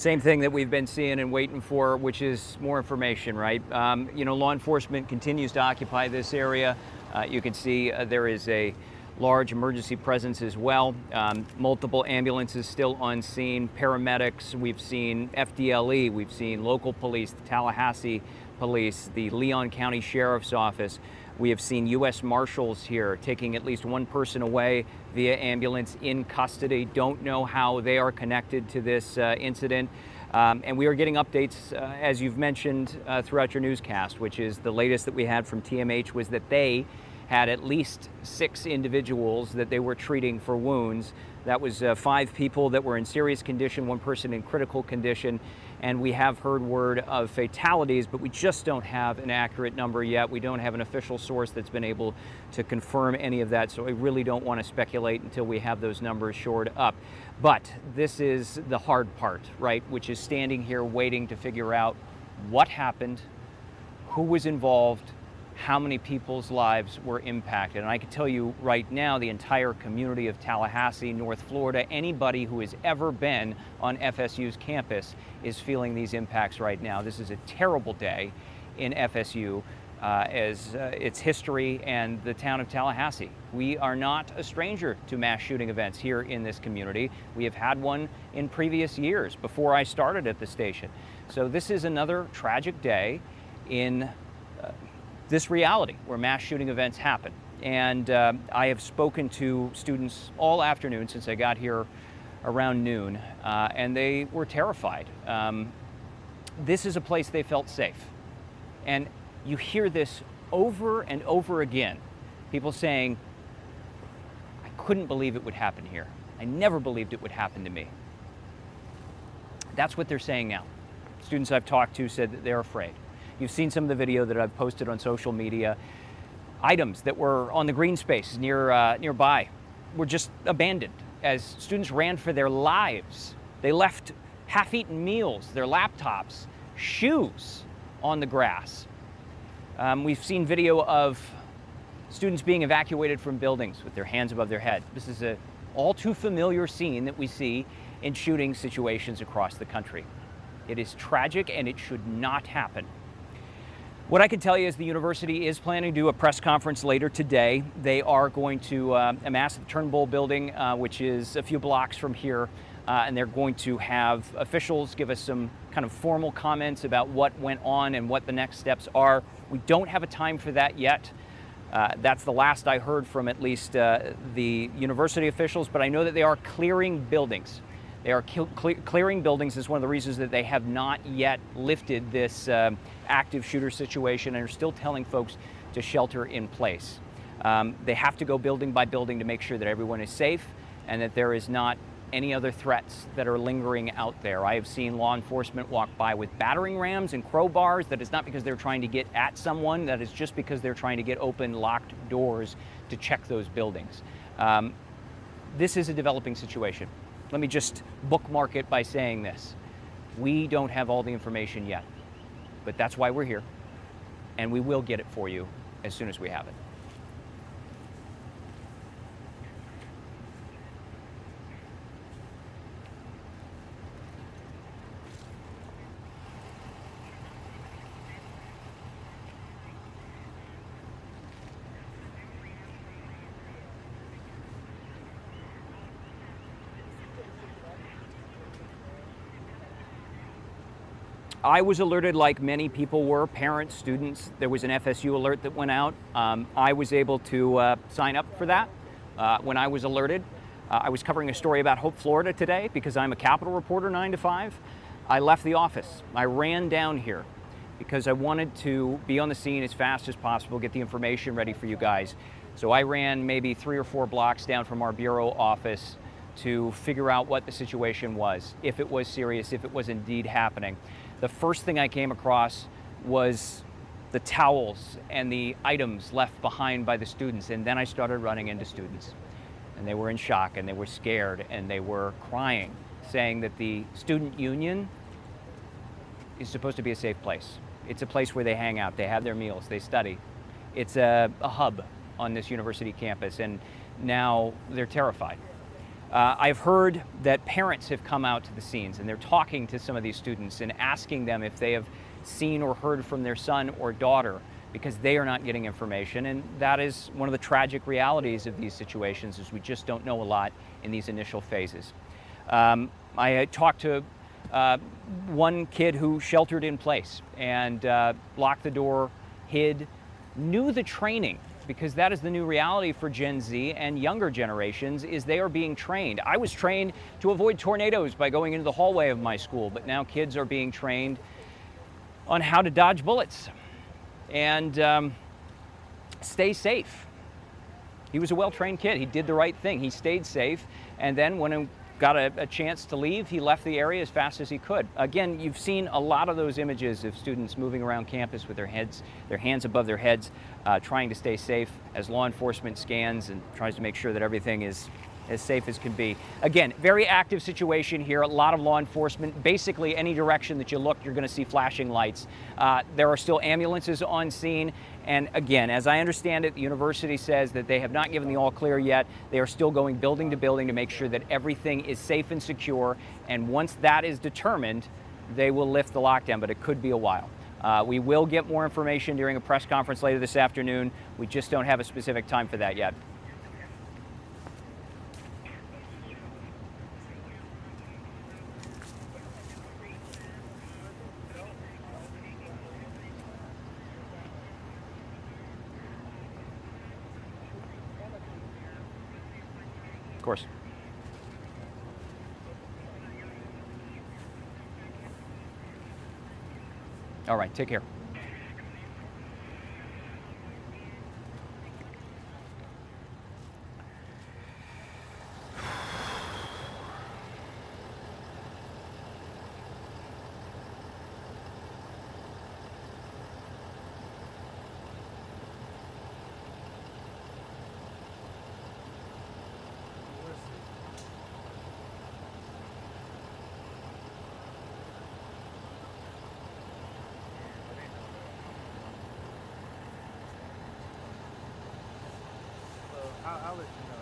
Same thing that we've been seeing and waiting for, which is more information, right? Law enforcement continues to occupy this area. You can see there is a large emergency presence as well. Multiple ambulances still on scene, paramedics. We've seen FDLE, we've seen local police, the Tallahassee Police, the Leon County Sheriff's Office. We have seen U.S. Marshals here taking at least one person away via ambulance in custody. Don't know how they are connected to this incident. And we are getting updates, as you've mentioned throughout your newscast, which is the latest that we had from TMH was that they had at least 6 individuals that they were treating for wounds. That was 5 people that were in serious condition, 1 person in critical condition, and we have heard word of fatalities, but we just don't have an accurate number yet. We don't have an official source that's been able to confirm any of that, so I really don't want to speculate until we have those numbers shored up. But this is the hard part, right, which is standing here waiting to figure out what happened, who was involved, how many people's lives were impacted. And I can tell you right now, the entire community of Tallahassee, North Florida, anybody who has ever been on FSU's campus is feeling these impacts right now. This is a terrible day in FSU as its history and the town of Tallahassee. We are not a stranger to mass shooting events here in this community. We have had one in previous years before I started at the station. So this is another tragic day in this reality where mass shooting events happen. And I have spoken to students all afternoon since I got here around noon, and they were terrified. This is a place they felt safe. And you hear this over and over again. People saying, I couldn't believe it would happen here. I never believed it would happen to me. That's what they're saying now. Students I've talked to said that they're afraid. You've seen some of the video that I've posted on social media. Items that were on the green space nearby were just abandoned as students ran for their lives. They left half-eaten meals, their laptops, shoes on the grass. We've seen video of students being evacuated from buildings with their hands above their head. This is an all too familiar scene that we see in shooting situations across the country. It is tragic and it should not happen. What I can tell you is the university is planning to do a press conference later today. They are going to amass at the Turnbull building, which is a few blocks from here, and they're going to have officials give us some kind of formal comments about what went on and what the next steps are. We don't have a time for that yet. That's the last I heard from at least the university officials, but I know that they are clearing buildings. They are clearing buildings is one of the reasons that they have not yet lifted this active shooter situation and are still telling folks to shelter in place. They have to go building by building to make sure that everyone is safe and that there is not any other threats that are lingering out there. I have seen law enforcement walk by with battering rams and crowbars. That is not because they're trying to get at someone. That is just because they're trying to get open locked doors to check those buildings. This is a developing situation. Let me just bookmark it by saying this. We don't have all the information yet, but that's why we're here, and we will get it for you as soon as we have it. I was alerted like many people were, parents, students. There was an FSU alert that went out. I was able to sign up for that when I was alerted. I was covering a story about Hope, Florida today because I'm a Capitol reporter 9 to 5. I left the office. I ran down here because I wanted to be on the scene as fast as possible, get the information ready for you guys. So I ran maybe 3 or 4 blocks down from our bureau office to figure out what the situation was, if it was serious, if it was indeed happening. The first thing I came across was the towels and the items left behind by the students, and then I started running into students. And they were in shock, and they were scared, and they were crying, saying that the student union is supposed to be a safe place. It's a place where they hang out, they have their meals, they study. It's a hub on this university campus, and now they're terrified. I've heard that parents have come out to the scenes and they're talking to some of these students and asking them if they have seen or heard from their son or daughter, because they are not getting information. And that is one of the tragic realities of these situations, is we just don't know a lot in these initial phases. I talked to one kid who sheltered in place and locked the door, hid, knew the training, because that is the new reality for Gen Z and younger generations, is they are being trained. I was trained to avoid tornadoes by going into the hallway of my school, but now kids are being trained on how to dodge bullets and stay safe. He was a well-trained kid. He did the right thing. He stayed safe, and then when he got a chance to leave, he left the area as fast as he could. Again, you've seen a lot of those images of students moving around campus with their hands above their heads, trying to stay safe as law enforcement scans and tries to make sure that everything is as safe as can be. Again, very active situation here, a lot of law enforcement. Basically, any direction that you look, you're going to see flashing lights. There are still ambulances on scene. And again, as I understand it, the university says that they have not given the all clear yet. They are still going building to building to make sure that everything is safe and secure. And once that is determined, they will lift the lockdown, but it could be a while. We will get more information during a press conference later this afternoon. We just don't have a specific time for that yet. Of course. All right, take care. I'll let you know.